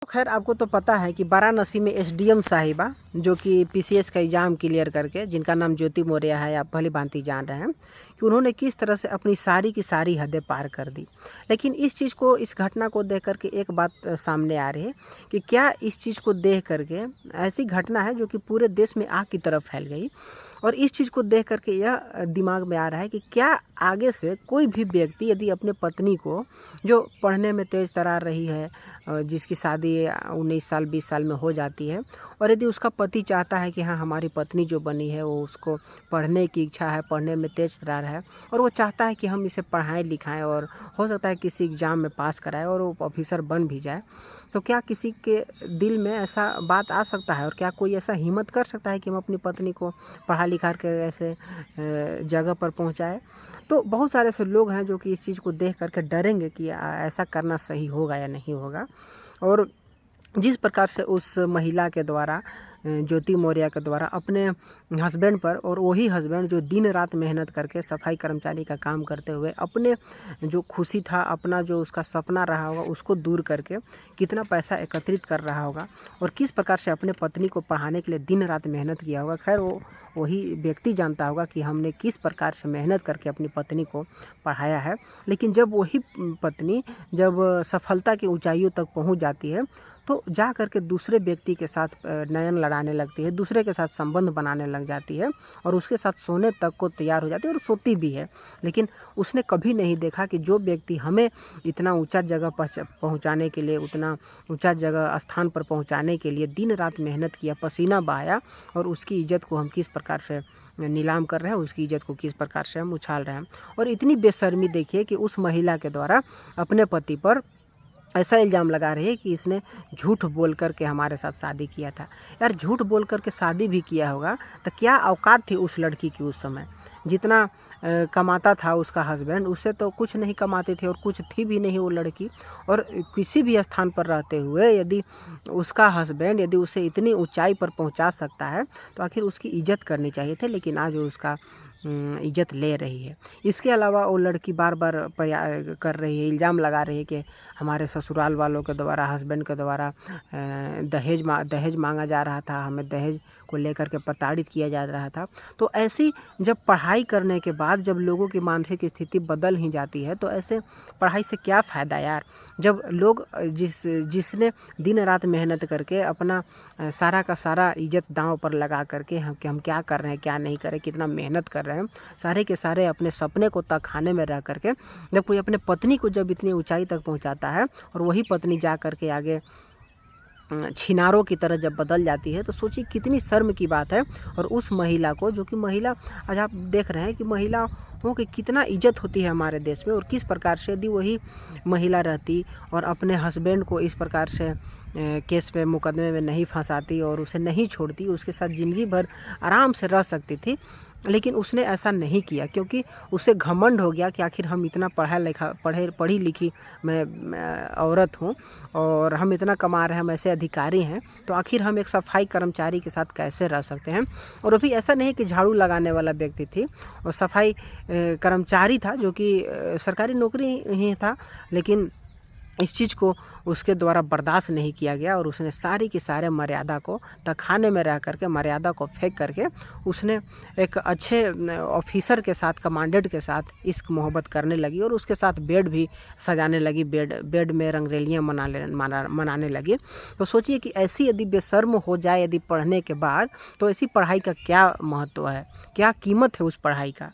खैर आपको तो पता है कि वाराणसी में एसडीएम साहिबा जो कि पीसीएस का एग्ज़ाम क्लियर करके, जिनका नाम ज्योति मौर्य है, आप भली भांति जान रहे हैं कि उन्होंने किस तरह से अपनी सारी की सारी हदें पार कर दी। लेकिन इस चीज़ को, इस घटना को देख कर के एक बात सामने आ रही है कि क्या इस चीज़ को देख कर के, ऐसी घटना है जो कि पूरे देश में आग की तरफ फैल गई, और इस चीज़ को देख कर के यह दिमाग में आ रहा है कि क्या आगे से कोई भी व्यक्ति यदि अपने पत्नी को, जो पढ़ने में तेज़ तरार रही है, जिसकी शादी 19 साल 20 साल में हो जाती है, और यदि उसका पति चाहता है कि हाँ हमारी पत्नी जो बनी है वो, उसको पढ़ने की इच्छा है, पढ़ने में तेज़ तरार है, और वो चाहता है कि हम इसे पढ़ाएं लिखाएं और हो सकता है किसी एग्ज़ाम में पास कराएं और वो ऑफिसर बन भी जाए, तो क्या किसी के दिल में ऐसा बात आ सकता है, और क्या कोई ऐसा हिम्मत कर सकता है कि हम अपनी पत्नी को पढ़ा लिखा कर ऐसे जगह पर पहुंचाए? तो बहुत सारे ऐसे लोग हैं जो कि इस चीज़ को देख कर के डरेंगे कि ऐसा करना सही होगा या नहीं होगा। और जिस प्रकार से उस महिला के द्वारा, ज्योति मौर्य के द्वारा अपने हस्बैंड पर, और वही हस्बैंड जो दिन रात मेहनत करके सफाई कर्मचारी का काम करते हुए अपने जो खुशी था, अपना जो उसका सपना रहा होगा उसको दूर करके कितना पैसा एकत्रित कर रहा होगा, और किस प्रकार से अपने पत्नी को पढ़ाने के लिए दिन रात मेहनत किया होगा। खैर वो वही व्यक्ति जानता होगा कि हमने किस प्रकार से मेहनत करके अपनी पत्नी को पढ़ाया है। लेकिन जब वही पत्नी जब सफलता की ऊंचाइयों तक पहुंच जाती है, तो जा कर के दूसरे व्यक्ति के साथ नयन लड़ाने लगती है, दूसरे के साथ संबंध बनाने लग जाती है, और उसके साथ सोने तक को तैयार हो जाती है, और सोती भी है। लेकिन उसने कभी नहीं देखा कि जो व्यक्ति हमें इतना ऊंचा जगह पहुंचाने के लिए, उतना ऊंचा जगह स्थान पर पहुंचाने के लिए दिन रात मेहनत किया, पसीना बहाया, और उसकी इज्जत को हम किस प्रकार से नीलाम कर रहे हैं, उसकी इज्जत को किस प्रकार से हम उछाल रहे हैं। और इतनी बेशर्मी देखिए कि उस महिला के द्वारा अपने पति पर ऐसा इल्ज़ाम लगा रही है कि इसने झूठ बोल कर के हमारे साथ शादी किया था। यार झूठ बोल कर के शादी भी किया होगा तो क्या औकात थी उस लड़की की उस समय? जितना कमाता था उसका हस्बैंड, उससे तो कुछ नहीं कमाती थी, और कुछ थी भी नहीं वो लड़की। और किसी भी स्थान पर रहते हुए यदि उसका हस्बैंड यदि उसे इतनी ऊंचाई पर पहुंचा सकता है, तो आखिर उसकी इज्जत करनी चाहिए थी। लेकिन आज वो उसका इज्जत ले रही है। इसके अलावा वो लड़की बार बार कर रही है, इल्ज़ाम लगा रही है कि हमारे ससुराल वालों के द्वारा, हस्बैंड के द्वारा दहेज मांगा जा रहा था, हमें दहेज को लेकर के प्रताड़ित किया जा रहा था। तो ऐसी जब पढ़ाई करने के बाद जब लोगों की मानसिक स्थिति बदल ही जाती है, तो ऐसे पढ़ाई से क्या फ़ायदा यार? जब लोग जिसने दिन रात मेहनत करके अपना सारा का सारा इज्जत दांव पर लगा करके हम क्या कर रहे हैं, क्या नहीं कर रहे, कितना मेहनत कर रहे हैं, सारे के सारे अपने सपने को तक खाने में रह करके, जब कोई अपने पत्नी को जब इतनी ऊंचाई तक पहुंचाता है, और वही पत्नी जा करके आगे छिनारों की तरह जब बदल जाती है, तो सोचिए कितनी शर्म की बात है। और उस महिला को, जो कि महिला, आज आप देख रहे हैं कि महिलाओं की कितना इज्जत होती है हमारे देश में, और किस प्रकार से यदि वही महिला रहती और अपने हस्बैंड को इस प्रकार से केस पे, मुकदमे में नहीं फंसाती और उसे नहीं छोड़ती, उसके साथ ज़िंदगी भर आराम से रह सकती थी। लेकिन उसने ऐसा नहीं किया, क्योंकि उसे घमंड हो गया कि आखिर हम इतना पढ़ी लिखी मैं औरत हूँ, और हम इतना कमा रहे हैं, हम ऐसे अधिकारी हैं, तो आखिर हम एक सफाई कर्मचारी के साथ कैसे रह सकते हैं? और अभी ऐसा नहीं कि झाड़ू लगाने वाला व्यक्ति थी, और सफाई कर्मचारी था, जो कि सरकारी नौकरी ही था। लेकिन इस चीज़ को उसके द्वारा बर्दाश्त नहीं किया गया, और उसने सारी की सारे मर्यादा को तहखाने में रह करके, मर्यादा को फेंक करके, उसने एक अच्छे ऑफिसर के साथ, कमांडेंट के साथ इश्क मोहब्बत करने लगी, और उसके साथ बेड भी सजाने लगी, बेड में रंगरेलियाँ मनाने लगी। तो सोचिए कि ऐसी यदि बेशर्म हो जाए यदि पढ़ने के बाद, तो ऐसी पढ़ाई का क्या महत्व है, क्या कीमत है उस पढ़ाई का?